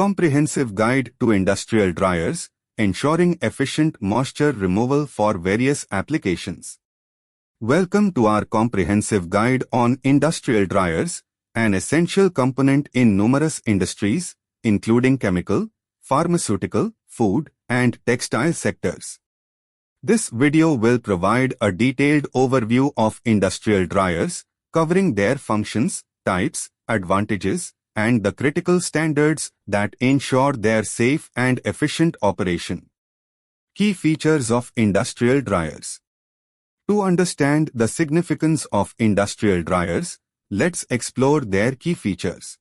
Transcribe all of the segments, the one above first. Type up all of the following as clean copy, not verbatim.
Comprehensive Guide to Industrial Dryers, ensuring efficient moisture removal for various applications. Welcome to our comprehensive guide on industrial dryers, an essential component in numerous industries, including chemical, pharmaceutical, food, and textile sectors. This video will provide a detailed overview of industrial dryers, covering their functions, types, advantages, and the critical standards that ensure their safe and efficient operation. Key features of industrial dryers. To understand the significance of industrial dryers, let's explore their key features.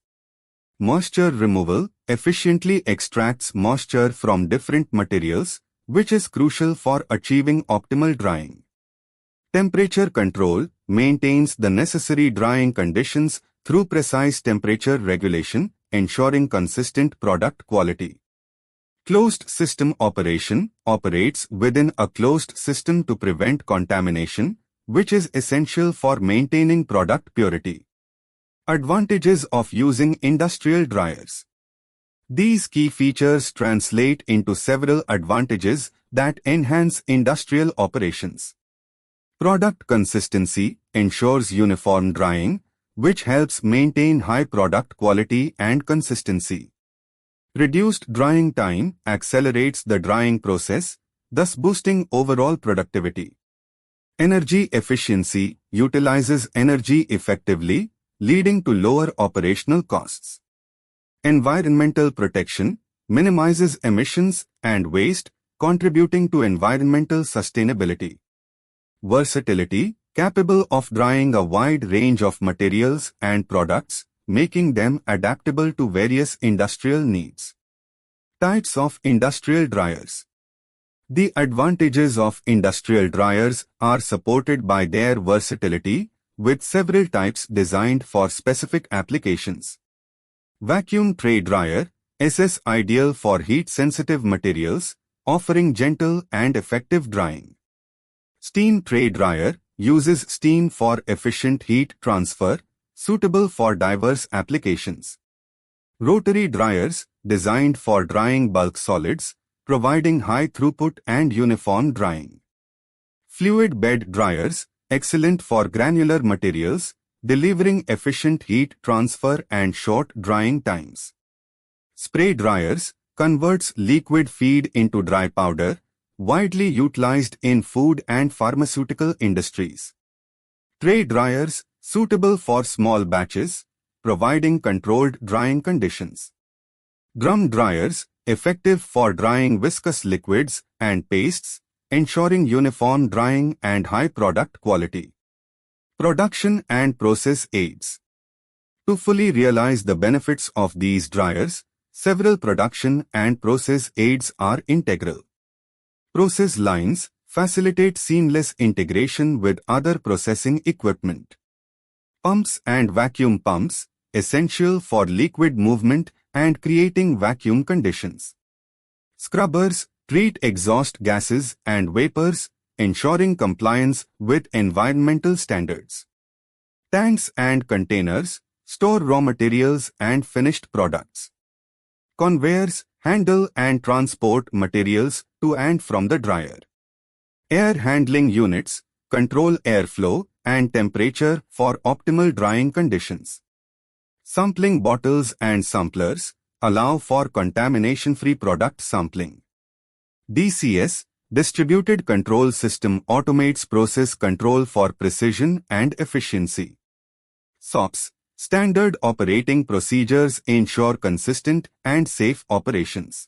Moisture removal efficiently extracts moisture from different materials, which is crucial for achieving optimal drying. Temperature control maintains the necessary drying conditions through precise temperature regulation, ensuring consistent product quality. Closed system operation operates within a closed system to prevent contamination, which is essential for maintaining product purity. Advantages of using industrial dryers. These key features translate into several advantages that enhance industrial operations. Product consistency ensures uniform drying, which helps maintain high product quality and consistency. Reduced drying time accelerates the drying process, thus boosting overall productivity. Energy efficiency utilizes energy effectively, leading to lower operational costs. Environmental protection minimizes emissions and waste, contributing to environmental sustainability. Versatility, capable of drying a wide range of materials and products, making them adaptable to various industrial needs. Types of industrial dryers. The advantages of industrial dryers are supported by their versatility, with several types designed for specific applications. Vacuum tray dryer, SS ideal for heat-sensitive materials, offering gentle and effective drying. Steam tray dryer uses steam for efficient heat transfer, suitable for diverse applications. Rotary dryers, designed for drying bulk solids, providing high throughput and uniform drying. Fluid bed dryers, excellent for granular materials, delivering efficient heat transfer and short drying times. Spray dryers, converts liquid feed into dry powder, widely utilized in food and pharmaceutical industries. Tray dryers, suitable for small batches, providing controlled drying conditions. Drum dryers, effective for drying viscous liquids and pastes, ensuring uniform drying and high product quality. Production and process aids. To fully realize the benefits of these dryers, several production and process aids are integral. Process lines facilitate seamless integration with other processing equipment. Pumps and vacuum pumps, essential for liquid movement and creating vacuum conditions. Scrubbers treat exhaust gases and vapors, ensuring compliance with environmental standards. Tanks and containers store raw materials and finished products. Conveyors handle and transport materials to and from the dryer. Air handling units control airflow and temperature for optimal drying conditions. Sampling bottles and samplers allow for contamination-free product sampling. DCS, Distributed Control System, automates process control for precision and efficiency. SOPs, Standard Operating Procedures, ensure consistent and safe operations.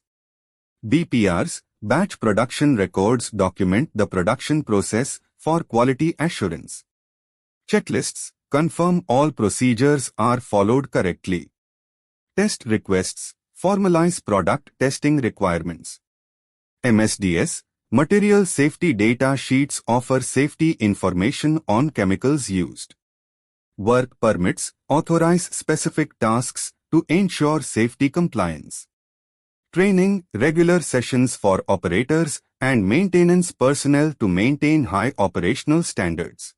BPRs, Batch Production Records, document the production process for quality assurance. Checklists, confirm all procedures are followed correctly. Test requests, formalize product testing requirements. MSDS, Material Safety Data Sheets, offer safety information on chemicals used. Work permits, authorize specific tasks to ensure safety compliance. Training, regular sessions for operators and maintenance personnel to maintain high operational standards.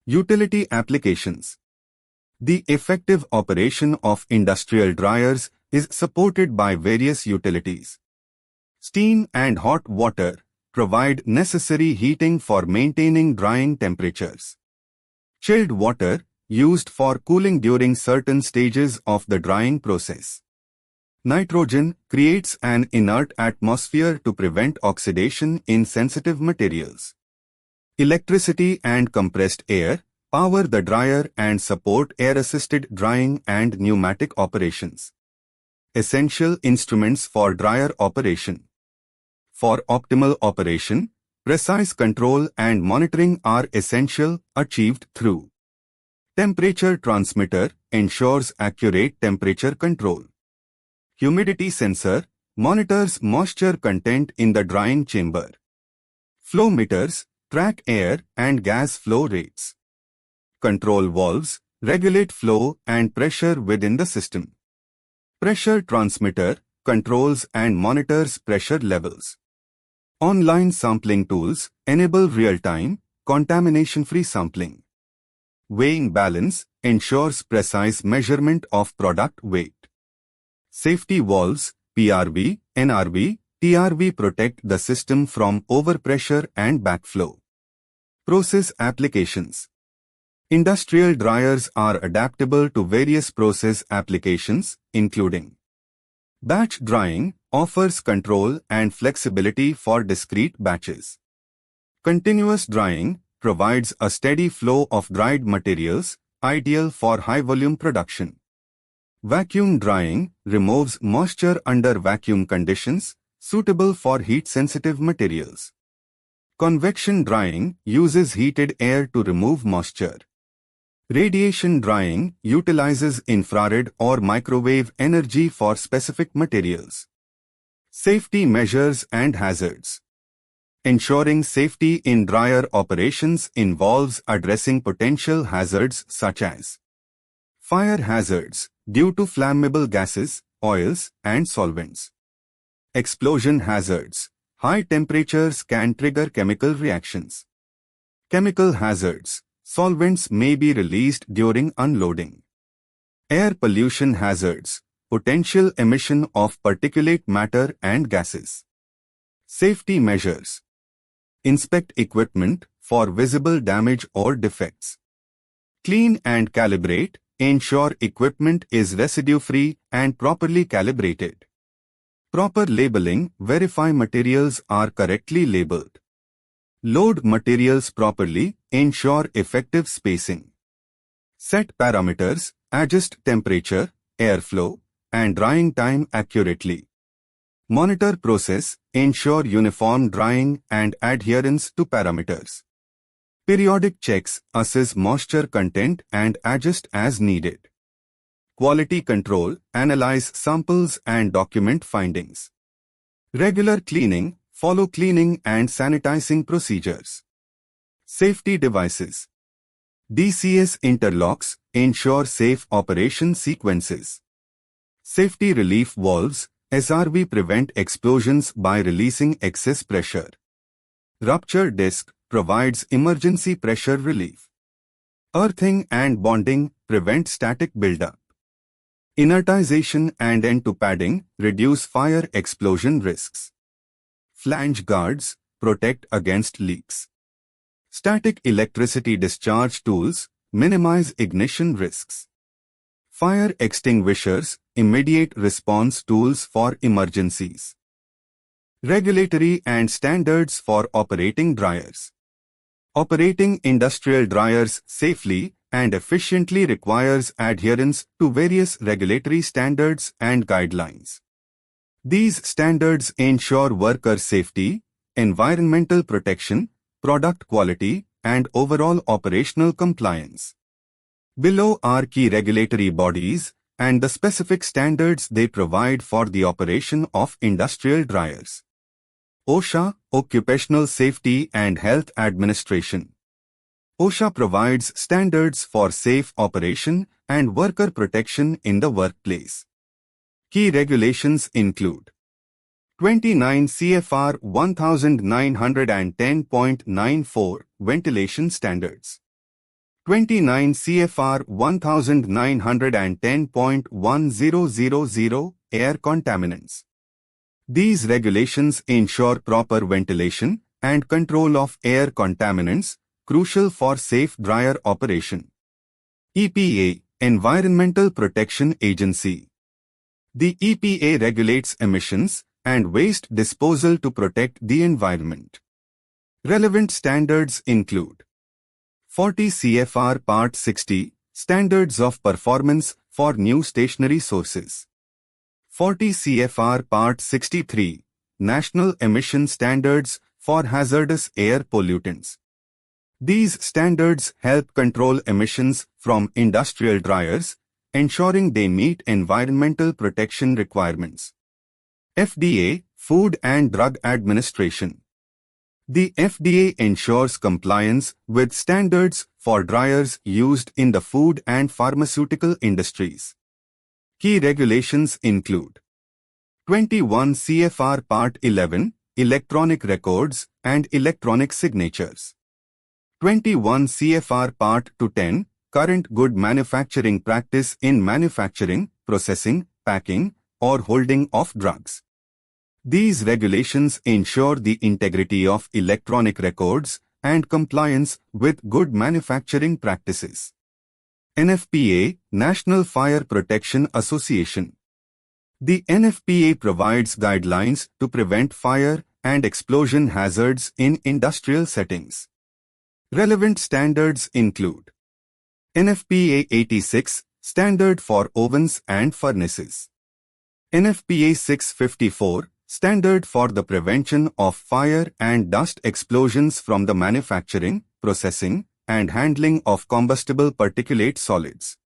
Utility applications. The effective operation of industrial dryers is supported by various utilities. Steam and hot water provide necessary heating for maintaining drying temperatures. Chilled water used for cooling during certain stages of the drying process. Nitrogen creates an inert atmosphere to prevent oxidation in sensitive materials. Electricity and compressed air power the dryer and support air-assisted drying and pneumatic operations. Essential instruments for dryer operation. For optimal operation, precise control and monitoring are essential, achieved through temperature transmitter ensures accurate temperature control. Humidity sensor monitors moisture content in the drying chamber. Flow meters track air and gas flow rates. Control valves regulate flow and pressure within the system. Pressure transmitter controls and monitors pressure levels. Online sampling tools enable real-time, contamination-free sampling. Weighing balance ensures precise measurement of product weight. Safety valves, PRV, NRV, TRV protect the system from overpressure and backflow. Process applications. Industrial dryers are adaptable to various process applications, including batch drying offers control and flexibility for discrete batches. Continuous drying provides a steady flow of dried materials, ideal for high-volume production. Vacuum drying removes moisture under vacuum conditions, suitable for heat-sensitive materials. Convection drying uses heated air to remove moisture. Radiation drying utilizes infrared or microwave energy for specific materials. Safety measures and hazards. Ensuring safety in dryer operations involves addressing potential hazards such as fire hazards due to flammable gases, oils, and solvents. Explosion hazards. High temperatures can trigger chemical reactions. Chemical hazards. Solvents may be released during unloading. Air pollution hazards. Potential emission of particulate matter and gases. Safety measures. Inspect equipment for visible damage or defects. Clean and calibrate. Ensure equipment is residue-free and properly calibrated. Proper labeling. Verify materials are correctly labeled. Load materials properly. Ensure effective spacing. Set parameters. Adjust temperature, airflow, and drying time accurately. Monitor process. Ensure uniform drying and adherence to parameters. Periodic checks. Assess moisture content and adjust as needed. Quality control. Analyze samples and document findings. Regular cleaning. Follow cleaning and sanitizing procedures. Safety devices. DCS interlocks ensure safe operation sequences. Safety relief valves, SRV prevent explosions by releasing excess pressure. Rupture disc provides emergency pressure relief. Earthing and bonding prevent static buildup. Inertization and end-to padding reduce fire explosion risks. Flange guards protect against leaks. Static electricity discharge tools minimize ignition risks. Fire extinguishers immediate response tools for emergencies. Regulatory and standards for operating dryers. Operating industrial dryers safely and efficiently requires adherence to various regulatory standards and guidelines. These standards ensure worker safety, environmental protection, product quality, and overall operational compliance. Below are key regulatory bodies and the specific standards they provide for the operation of industrial dryers. OSHA, Occupational Safety and Health Administration. OSHA provides standards for safe operation and worker protection in the workplace. Key regulations include 29 CFR 1910.94 Ventilation Standards, 29 CFR 1910.1000 air contaminants. These regulations ensure proper ventilation and control of air contaminants, crucial for safe dryer operation. EPA, Environmental Protection Agency. The EPA regulates emissions and waste disposal to protect the environment. Relevant standards include 40 CFR Part 60, Standards of Performance for New Stationary Sources. 40 CFR Part 63, National Emission Standards for Hazardous Air Pollutants. These standards help control emissions from industrial dryers, ensuring they meet environmental protection requirements. FDA, Food and Drug Administration. The FDA ensures compliance with standards for dryers used in the food and pharmaceutical industries. Key regulations include 21 CFR Part 11, Electronic Records and Electronic Signatures. 21 CFR Part 210, Current Good Manufacturing Practice in Manufacturing, Processing, Packing, or Holding of Drugs. These regulations ensure the integrity of electronic records and compliance with good manufacturing practices. NFPA, National Fire Protection Association. The NFPA provides guidelines to prevent fire and explosion hazards in industrial settings. Relevant standards include NFPA 86, Standard for Ovens and Furnaces. NFPA 654, Standard for the Prevention of Fire and Dust Explosions from the Manufacturing, Processing, and Handling of Combustible Particulate Solids.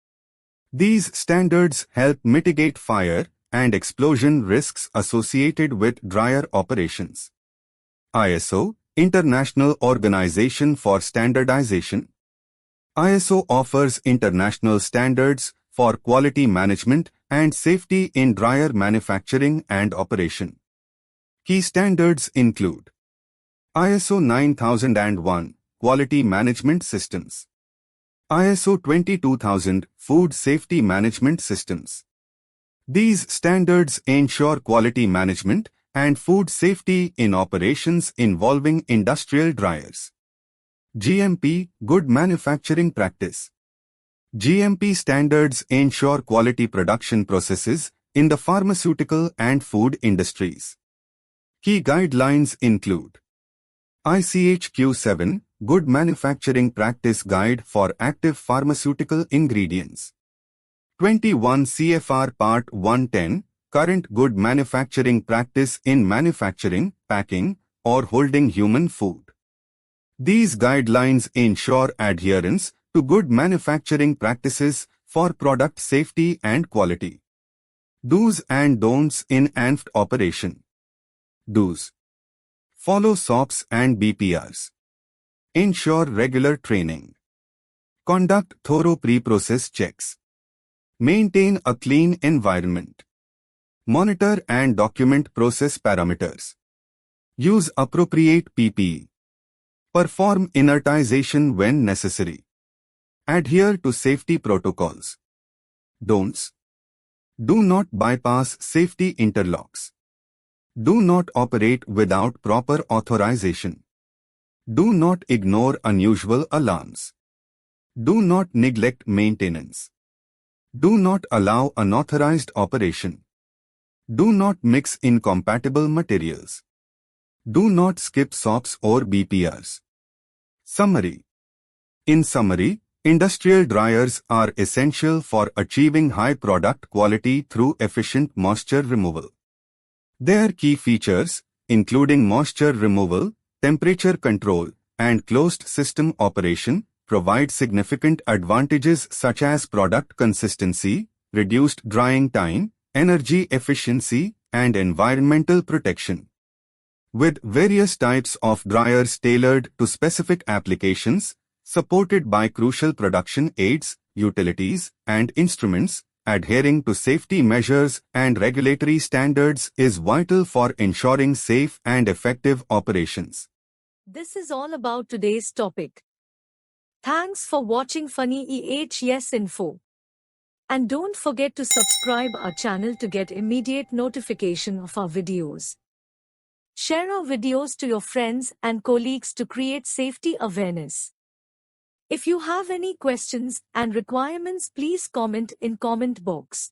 These standards help mitigate fire and explosion risks associated with dryer operations. ISO, International Organization for Standardization. ISO offers international standards for quality management and safety in dryer manufacturing and operation. Key standards include ISO 9001, Quality Management Systems. ISO 22000, Food Safety Management Systems. These standards ensure quality management and food safety in operations involving industrial dryers. GMP, Good Manufacturing Practice. GMP standards ensure quality production processes in the pharmaceutical and food industries. Key guidelines include ICH Q7, Good Manufacturing Practice Guide for Active Pharmaceutical Ingredients. 21 CFR Part 110, Current Good Manufacturing Practice in Manufacturing, Packing, or Holding Human Food. These guidelines ensure adherence to good manufacturing practices for product safety and quality. Do's and don'ts in ANFT operation. Do's. Follow SOPs and BPRs. Ensure regular training. Conduct thorough pre-process checks. Maintain a clean environment. Monitor and document process parameters. Use appropriate PPE. Perform inertization when necessary. Adhere to safety protocols. Don'ts. Do not bypass safety interlocks. Do not operate without proper authorization. Do not ignore unusual alarms. Do not neglect maintenance. Do not allow unauthorized operation. Do not mix incompatible materials. Do not skip SOPs or BPRs. Summary. In summary, industrial dryers are essential for achieving high product quality through efficient moisture removal. Their key features, including moisture removal, temperature control, and closed system operation, provide significant advantages such as product consistency, reduced drying time, energy efficiency, and environmental protection. With various types of dryers tailored to specific applications, supported by crucial production aids, utilities, and instruments, adhering to safety measures and regulatory standards is vital for ensuring safe and effective operations. This is all about today's topic. Thanks for watching Funny EHS Info. And don't forget to subscribe our channel to get immediate notification of our videos. Share our videos to your friends and colleagues to create safety awareness. If you have any questions and requirements, please comment in comment box.